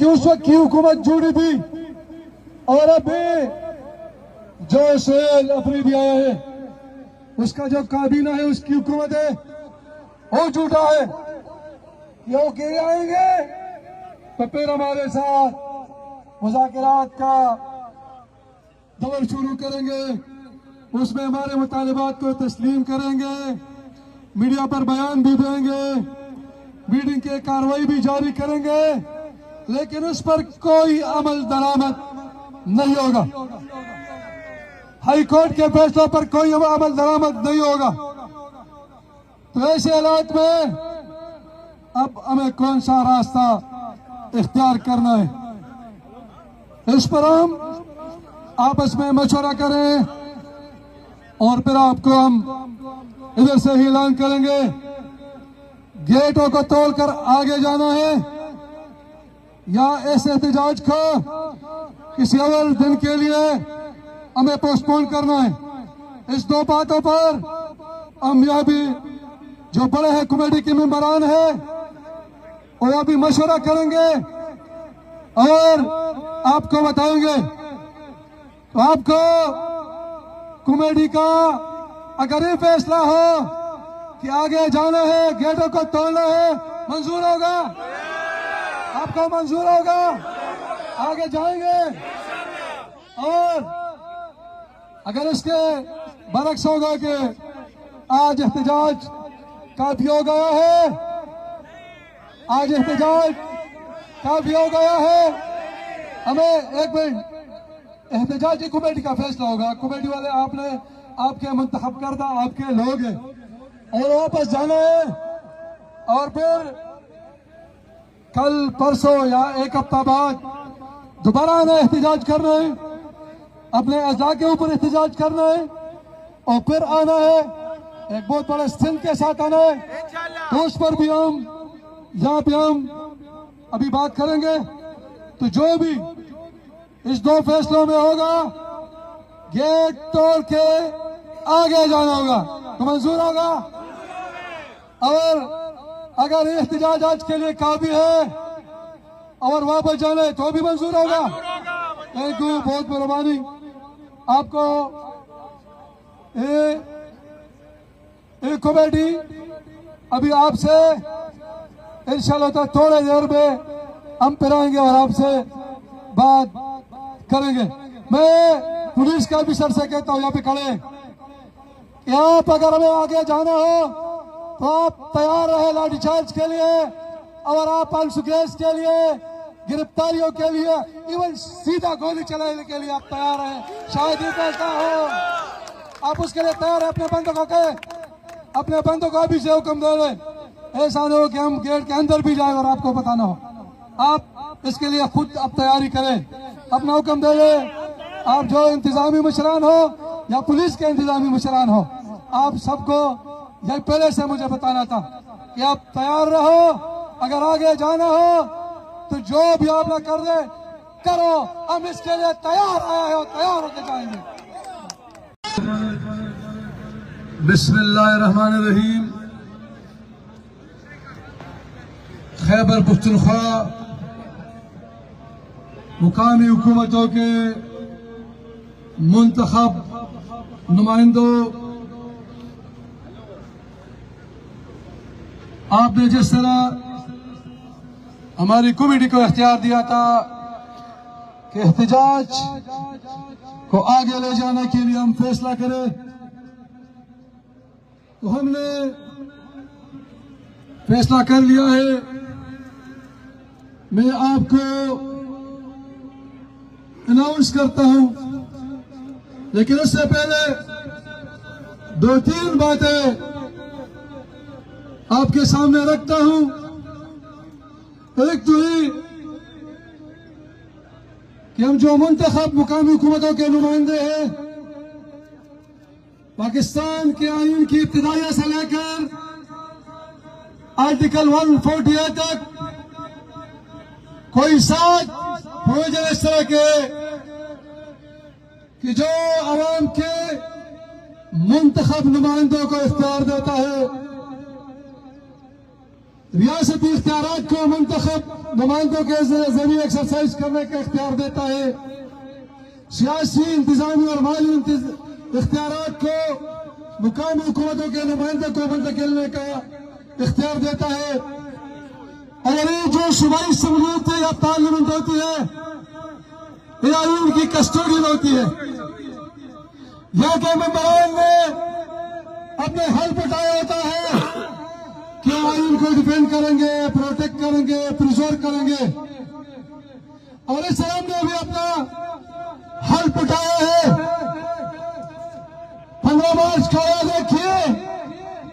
क्योंकि उस वक्त की हुकूमत जुड़ी थी और अभी जो इसराइल अपनी भी आया है, उसका जो काबीना है, उसकी हुकूमत है, वो झूठा है। ये के आएंगे तो फिर हमारे साथ मुज़ाकरात का दौर शुरू करेंगे, उसमें हमारे मुतालिबात को तस्लीम करेंगे, मीडिया पर बयान भी देंगे, मीटिंग की कार्रवाई भी जारी करेंगे, लेकिन उस पर कोई अमल दरामद नहीं होगा। हाई कोर्ट के फैसलों पर कोई अमल दरामद नहीं होगा। तो ऐसे हालात में अब हमें कौन सा रास्ता इख्तियार करना है, इस पर हम आपस में मशवरा करें और फिर आपको हम इधर से ही ऐलान करेंगे। गेटों को तोड़कर आगे जाना है या ऐसे एहतजाज को किसी और दिन के लिए हमें पोस्टपोन करना है। इस दो बातों पर हम यह भी जो बड़े हैं कमेटी के मेंबरान हैं और अभी मशवरा करेंगे और आपको बताएंगे। तो आपको कमेटी का अगर ये फैसला हो कि आगे जाना है, गेटों को तोड़ना है, मंजूर होगा? आपको मंजूर होगा? आगे जाएंगे। और अगर इसके बरक्स होगा कि आज एहतजाज काफी हो गया है, आज एहतजाज काफी हो गया है, हमें एक मिनट, एहतजाजी कमेटी का फैसला होगा। कमेटी वाले आपने आपके मुंतखब करदा आपके लोग हैं और वापस जाना है और फिर कल परसों या एक हफ्ता बाद दोबारा आना एहतजाज करना है, अपने अज़ा के ऊपर एहतजाज करना है और फिर आना है एक बहुत बड़े सिंध के साथ आना है। तो उस पर भी हम यहाँ पे हम अभी बात करेंगे। तो जो भी इस दो फैसलों में होगा, गेट तोड़ के आगे जाना होगा तो मंजूर होगा। और अगर एहतजाज आज के लिए काफी है और वापस जाना है तो भी मंजूर होगा। थैंक यू, बहुत मेहरबानी। आपको एक कमेटी अभी आपसे इंशाल्लाह थोड़े देर में हम फिर आएंगे और आपसे बात करेंगे। मैं पुलिस के ऑफिसर से कहता हूँ यहाँ पे खड़े, यहाँ पर अगर हमें आगे जाना हो तो आप तैयार रहे लाठीचार्ज के लिए और आप अनसुकेश के लिए, गिरफ्तारियों के लिए, इवन सीधा गोली चलाने के लिए आप तैयार हैं। शायद ये फैसला हो, आप उसके लिए तैयार है। अपने बंदों को अभी से हुक्म दे रहे, ऐसा नहीं हो कि हम गेट के अंदर भी जाए और आपको बताना हो। आप इसके लिए खुद आप तैयारी करें, अपना हुक्म दे रहे। आप जो इंतजामी मुशरान हो या पुलिस के इंतजामी मुशरान हो, आप सबको यही पहले से मुझे बताना था कि आप तैयार रहो। अगर आगे जाना हो तो जो भी आप ना कर दे करो, हम इसके लिए तैयार आए हैं और तैयार होकर जाएंगे। बिस्मिल्लाहिर्रहमानिर्रहीम। खैबर पुख्तनख्वा मुकामी हुकूमतों के मुंतखब नुमाइंदों, आपने जिस तरह हमारी कमेटी को इख्तियार दिया था कि एहतजाज को आगे ले जाने के लिए हम फैसला करें, तो हमने फैसला कर लिया है। मैं आपको अनाउंस करता हूं, लेकिन उससे पहले दो तीन बातें आपके सामने रखता हूं। एक तो ये कि हम जो मुंतखब मुकामी हुकूमतों के नुमाइंदे हैं, पाकिस्तान के आईन की इब्तिदाइया से लेकर आर्टिकल 148 तक कोई साथ प्रोविजन इस तरह के कि जो आवाम के मुंतखब नुमाइंदों को इख्तियार देता है रियासती इख्तियारात को मुंतखब नुमाइंदों के जरिए एक्सरसाइज करने का इख्तियार देता है, सियासी इंतजामी और माली इख्तियारात को मुकामी हुकूमतों के नुमाइंदों को मुंतकिलने का इख्तियार देता है। अगर ये जो सूबाई शमूलियत या पार्लियामेंट होती है या उनकी कस्टोडियन होती है, यहाँ के मेंबरान ने अपने हल पटाया होता है कि आइन को डिफेंड करेंगे, प्रोटेक्ट करेंगे, प्रिजर्व करेंगे, और इस्लाम ने भी अपना हल पटाया है। 15 मार्च को याद रखिए,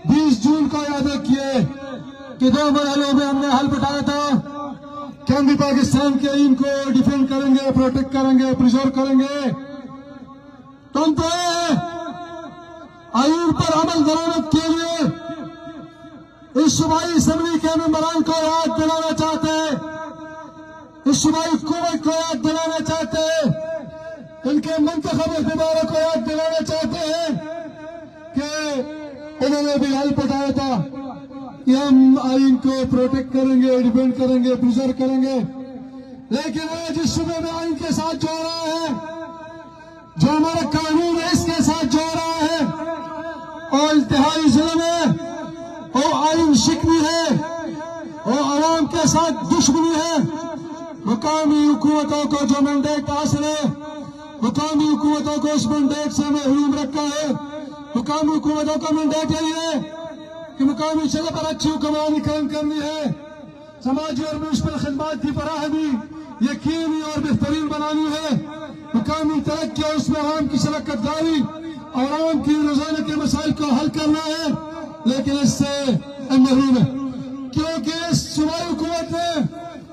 20 जून को याद रखिए कि 2 मरहलों में हमने हल पटाया था कि हम भी पाकिस्तान के आइन को डिफेंड करेंगे, प्रोटेक्ट करेंगे, प्रिजर्व करेंगे। तुम तो आइन पर अमल दरामद के लिए इस सूबाई असम्बली के मेंबरान को याद दिलाना चाहते हैं, इस सूबाई हुकूमत को याद दिलाना चाहते हैं, इनके मुंतखब इख्तियारों को याद दिलाना चाहते हैं कि उन्होंने भी हल पटाया था कि हम आइन को प्रोटेक्ट करेंगे, डिफेंड करेंगे, प्रिजर्व करेंगे। लेकिन आज इस सूबे में आइन के साथ जो रहा है, जो हमारा कानून है, इसके साथ जो रहा है, और इंतहाई जुल्म है, और आइन शिकनी है, और आवाम के साथ दुश्मनी है। मुकामी हुकूमतों को जो मैंडेट हासिल है, मुकामी हुकूमतों को उस मैंडेट से महरूम रखा है। मुकामी हुकूमतों का मैंडेट यही है कि मुकामी जगह पर अच्छी हुक्मरानी कायम करनी है, समाजी और म्युनिसिपल खिदमात की फराहमी यकीनी और बेहतरीन बनानी है, मुकामी तरक्की और उसमें आवाम की शरकत दारी और आवाम की रोजाना के मसाइल को हल करना है। लेकिन इससे महरूम है क्योंकि इस सूबाई हुकूमत ने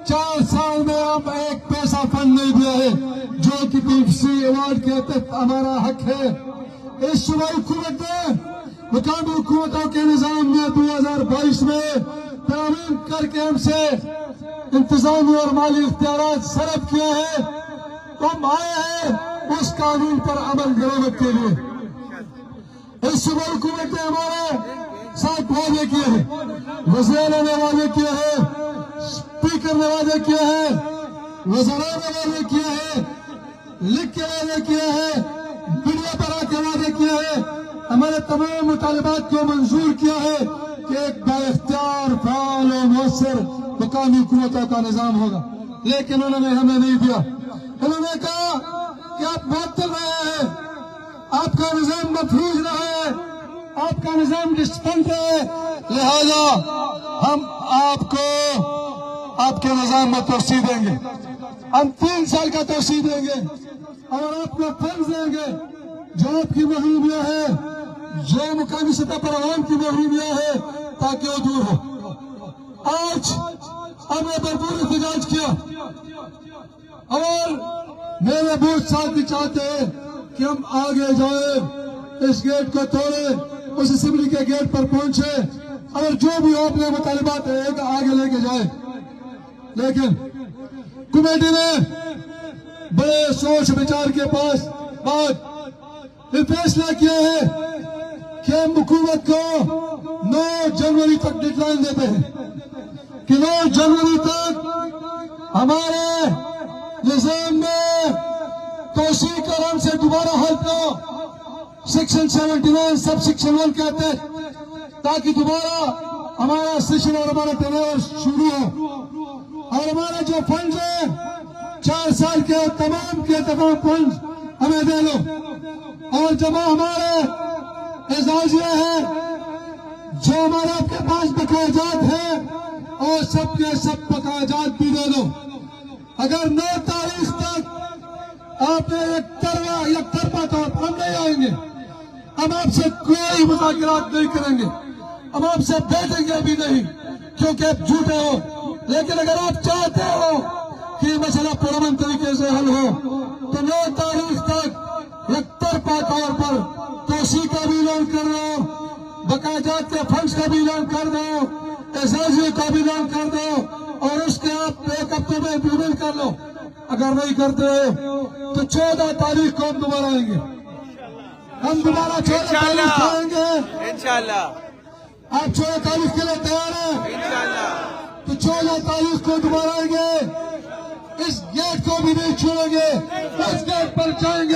4 साल में अब एक पैसा फंड नहीं दिया है, जो कि पीएफसी अवार्ड के तहत हमारा हक है। इस सूबाई हुकूमत ने मुकामी हुकूमतों के निजाम में 2022 में तामील करके हमसे इंतजामी और माली इख्तियारात सरफ किया है, तो हम आए हैं उस कानून पर अमल दरामद के लिए। इस सूबाई हुकूमत ने हमारे साथ वादे किए हैं, वज़ीर ने वादे किए हैं, स्पीकर ने वादे किए हैं, वज़रा ने वादे किए हैं, लिख के वादे किए हैं, मीडिया पर आके वादे किए हैं, हमारे तमाम मुतालिबात को मंजूर किया है कि एक बाइख्तियार फाल और मुअस्सर मुकामी हुकूमतों का निजाम होगा। लेकिन उन्होंने हमें नहीं दिया। उन्होंने कहा कि आप मुअत्तल रहे हैं, आपका निजाम मफरूज रहा है, आपका निजाम डिस्पेंड है, लिहाजा हम आपको आपके निजाम में तोसी देंगे, हम 3 साल का तोसी देंगे और आपको फंड देंगे जो आपकी महरूमियां है, जो मुकामी सतह पर आवाम की महरूमियां है, ताकि वो दूर हो। आज हमने भरपूर एहतजाज किया और मेरे बहुत साथी चाहते हैं कि हम आगे जाए, इस गेट को तोड़े, उस असेंबली के गेट पर पहुंचे और जो भी हो अपने मुतालिबात आगे लेके जाए। लेकिन कमेटी ने बड़े सोच विचार के बाद फैसला किया है कि हम हुकूमत को 9 जनवरी तक डेडलाइन देते हैं कि 9 जनवरी तक हमारे निजाम में तोसी कर हमसे दोबारा हल को सेक्शन 79 सब सेक्शन 1 कहते हैं, ताकि दोबारा हमारा सेशन और हमारा टेन्योर शुरू हो और हमारा जो फंड है 4 साल के तमाम फंड हमें दे लो, और जब हमारे एजाजिया है जो हमारे आपके पास बकायाजात है और सबके सब बकायाजात भी दे दो। अगर 9 तारीख तक आपने एक तरफा तौर पर हम नहीं आएंगे, हम आपसे कोई मुज़ाकरात नहीं करेंगे, हम आपसे बैठेंगे भी नहीं क्योंकि आप झूठे हो। लेकिन अगर आप चाहते हो कि मसला पुरअमन तरीके से हल हो तो 9 तारीख तक एक तरफा तौर पर तोसी का भी ऐलान कर दो, बकायाजात के फंड्स का भी ऐलान कर दो, एजाजियों का भी ऐलान कर दो और उसके आप 1 हफ्ते में इम्प्लीमेंट कर लो। अगर नहीं करते तो 14 तारीख को हम दोबारा आएंगे, हम दोबारा 14 तारीख को आएंगे इंशाअल्लाह। आप 14 तारीख के लिए तैयार हैं? तो 14 तारीख को दोबारा आएंगे, इस गेट को भी नहीं छोड़ेंगे, उस गेट पर जाएंगे।